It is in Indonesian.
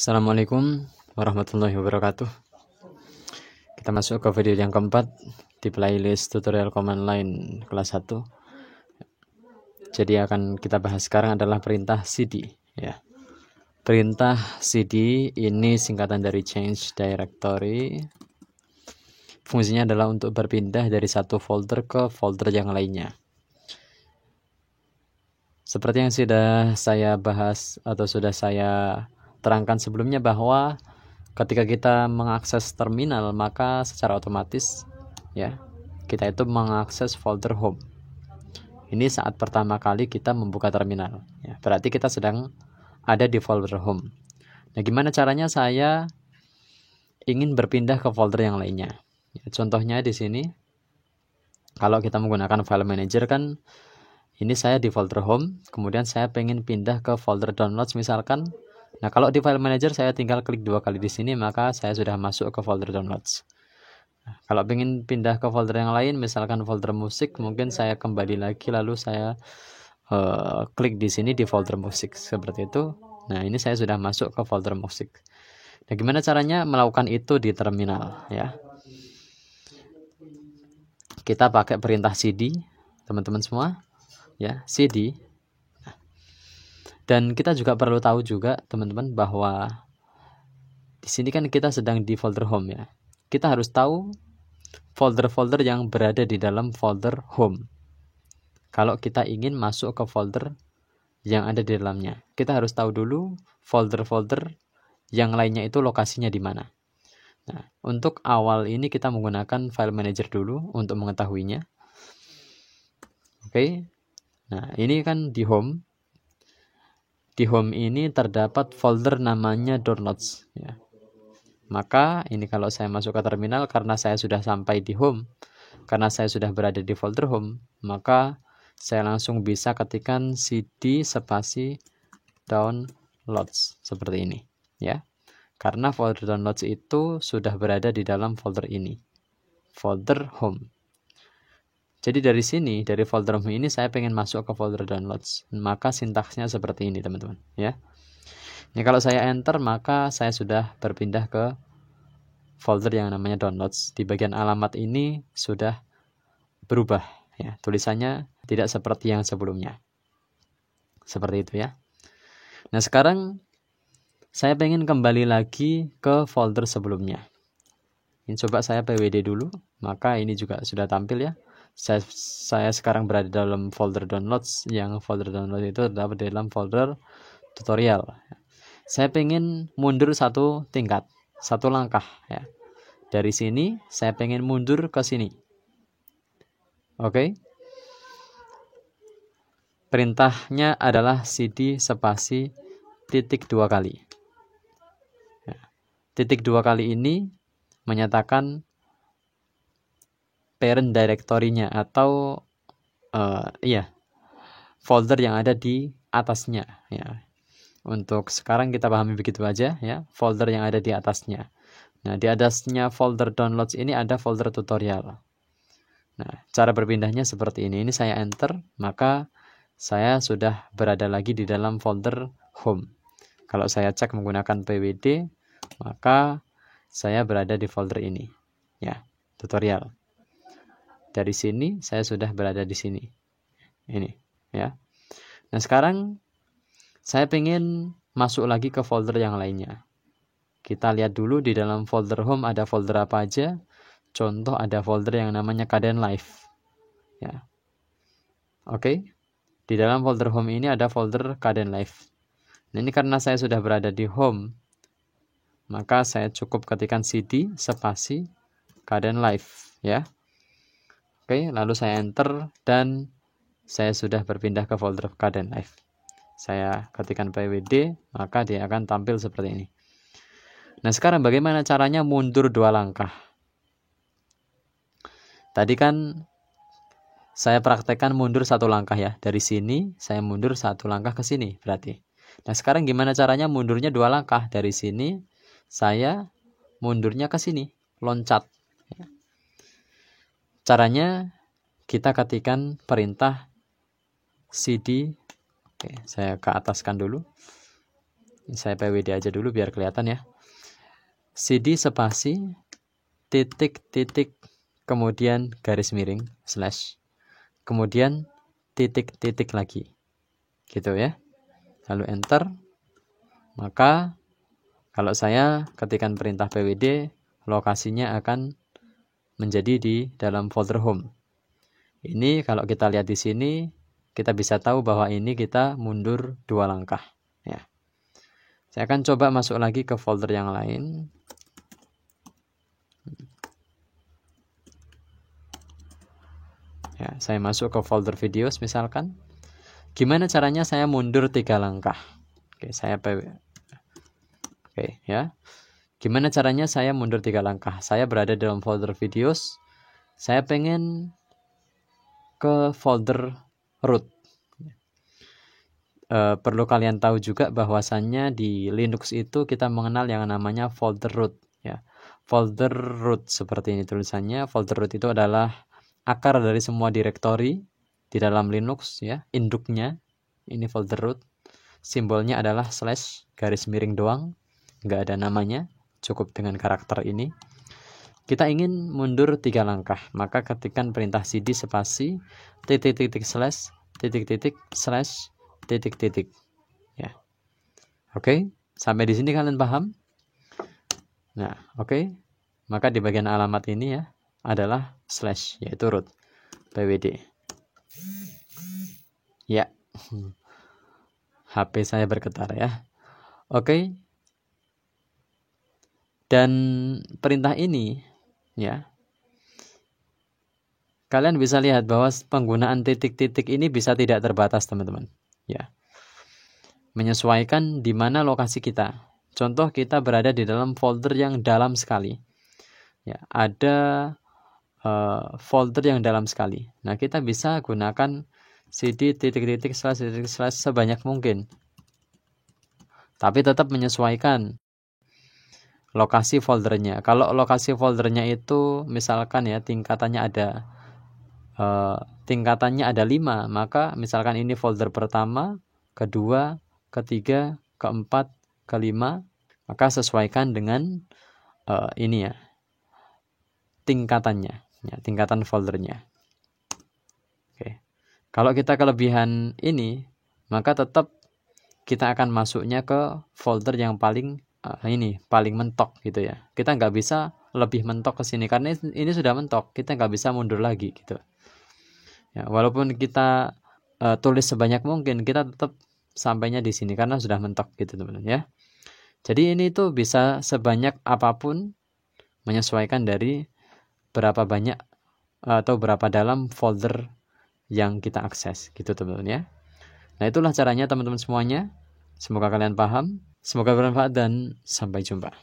Assalamualaikum warahmatullahi wabarakatuh. Kita masuk ke video yang keempat di playlist tutorial command line kelas 1. Jadi akan kita bahas sekarang adalah perintah cd ya. Perintah cd ini singkatan dari change directory. Fungsinya adalah untuk berpindah dari satu folder ke folder yang lainnya. Seperti yang sudah saya bahas atau sudah saya terangkan sebelumnya, bahwa ketika kita mengakses terminal, maka secara otomatis ya kita itu mengakses folder home. Ini saat pertama kali kita membuka terminal ya, berarti kita sedang ada di folder home. Nah, gimana caranya saya ingin berpindah ke folder yang lainnya ya, contohnya di sini kalau kita menggunakan file manager kan, ini saya di folder home, kemudian saya pengen pindah ke folder downloads misalkan. Nah, kalau di file manager saya tinggal klik 2 kali di sini, maka saya sudah masuk ke folder downloads. Nah, kalau pengen pindah ke folder yang lain, misalkan folder musik, mungkin saya kembali lagi lalu saya klik di sini di folder musik seperti itu. Nah, ini saya sudah masuk ke folder musik. Nah, gimana caranya melakukan itu di terminal ya? Kita pakai perintah cd, teman-teman semua. Ya, cd. Dan kita juga perlu tahu juga teman-teman bahwa di sini kan kita sedang di folder home ya. Kita harus tahu folder-folder yang berada di dalam folder home. Kalau kita ingin masuk ke folder yang ada di dalamnya, kita harus tahu dulu folder-folder yang lainnya itu lokasinya di mana. Nah, untuk awal ini kita menggunakan file manager dulu untuk mengetahuinya. Oke. Nah, ini kan di home. Di home ini terdapat folder namanya downloads ya. Maka ini kalau saya masuk ke terminal, karena saya sudah sampai di home, karena saya sudah berada di folder home, maka saya langsung bisa ketikkan cd spasi downloads seperti ini ya. Karena folder downloads itu sudah berada di dalam folder ini, folder home. Jadi dari sini, dari folder home ini saya pengen masuk ke folder downloads, maka sintaksnya seperti ini teman-teman ya. Ini kalau saya enter, maka saya sudah berpindah ke folder yang namanya downloads. Di bagian alamat ini sudah berubah ya, tulisannya tidak seperti yang sebelumnya. Seperti itu ya. Nah, sekarang saya pengen kembali lagi ke folder sebelumnya. Ini coba saya pwd dulu, maka ini juga sudah tampil ya. Saya sekarang berada dalam folder downloads, yang folder download itu terdapat dalam folder tutorial. Saya pengen mundur satu tingkat, satu langkah ya. Dari sini saya pengen mundur ke sini. Oke. Perintahnya adalah cd spasi titik 2 kali. Ya. Titik 2 kali ini menyatakan parent directory-nya atau folder yang ada di atasnya ya. Untuk sekarang kita pahami begitu aja ya, folder yang ada di atasnya. Nah, di atasnya folder downloads ini ada folder tutorial. Nah, cara berpindahnya seperti ini. Ini saya enter, maka saya sudah berada lagi di dalam folder home. Kalau saya cek menggunakan pwd, maka saya berada di folder ini ya, tutorial. Dari sini saya sudah berada di sini. Ini ya. Nah, sekarang saya pengen masuk lagi ke folder yang lainnya. Kita lihat dulu di dalam folder home ada folder apa aja. Contoh ada folder yang namanya Kdenlive ya. Oke. Di dalam folder home ini ada folder Kdenlive. Nah, ini karena saya sudah berada di home, maka saya cukup ketikkan cd spasi Kdenlive ya. Oke, lalu saya enter dan saya sudah berpindah ke folder Kdenlive. Saya ketikkan pwd, maka dia akan tampil seperti ini. Nah, sekarang bagaimana caranya mundur 2 langkah? Tadi kan saya praktekkan mundur 1 langkah ya. Dari sini saya mundur 1 langkah ke sini berarti. Nah, sekarang gimana caranya mundurnya 2 langkah? Dari sini saya mundurnya ke sini, loncat. Caranya kita ketikkan perintah cd. Oke, saya ke ataskan dulu. Saya PWD aja dulu biar kelihatan ya. CD spasi titik kemudian garis miring slash kemudian titik lagi. Gitu ya. Lalu enter. Maka kalau saya ketikkan perintah PWD, lokasinya akan menjadi di dalam folder home. Ini kalau kita lihat di sini, kita bisa tahu bahwa ini kita mundur 2 langkah. Ya. Saya akan coba masuk lagi ke folder yang lain. Ya, saya masuk ke folder videos misalkan. Gimana caranya saya mundur 3 langkah? Oke, Oke, ya. Gimana caranya saya mundur 3 langkah? Saya berada dalam folder videos. Saya pengen ke folder root. Perlu kalian tahu juga bahwasannya di Linux itu kita mengenal yang namanya folder root. Ya. Folder root seperti ini tulisannya. Folder root itu adalah akar dari semua direktori di dalam Linux, ya, induknya. Ini folder root. Simbolnya adalah slash garis miring doang, nggak ada namanya, cukup dengan karakter ini. Kita ingin mundur 3 langkah, maka ketikkan perintah cd spasi slash titik. Ya. Oke, sampai di sini kalian paham? Nah, oke. Maka di bagian alamat ini ya adalah slash, yaitu root pwd. Ya. HP saya bergetar ya. Oke. Dan perintah ini ya, kalian bisa lihat bahwa penggunaan titik-titik ini bisa tidak terbatas, teman-teman. Ya. Menyesuaikan di mana lokasi kita. Contoh kita berada di dalam folder yang dalam sekali. Ya, ada folder yang dalam sekali. Nah, kita bisa gunakan cd titik slash sebanyak mungkin. Tapi tetap menyesuaikan lokasi foldernya. Kalau lokasi foldernya itu misalkan ya tingkatannya ada 5, maka misalkan ini folder pertama, kedua, ketiga, keempat, kelima, maka sesuaikan dengan ini ya, tingkatannya, ya, tingkatan foldernya. Oke. Kalau kita kelebihan ini, maka tetap kita akan masuknya ke folder yang paling paling mentok gitu ya. Kita nggak bisa lebih mentok ke sini karena ini sudah mentok, kita nggak bisa mundur lagi gitu. Ya, walaupun kita tulis sebanyak mungkin, kita tetap sampainya di sini karena sudah mentok gitu teman-teman ya. Jadi ini tuh bisa sebanyak apapun, menyesuaikan dari berapa banyak atau berapa dalam folder yang kita akses gitu teman-teman ya. Nah, itulah caranya teman-teman semuanya. Semoga kalian paham, semoga bermanfaat dan sampai jumpa.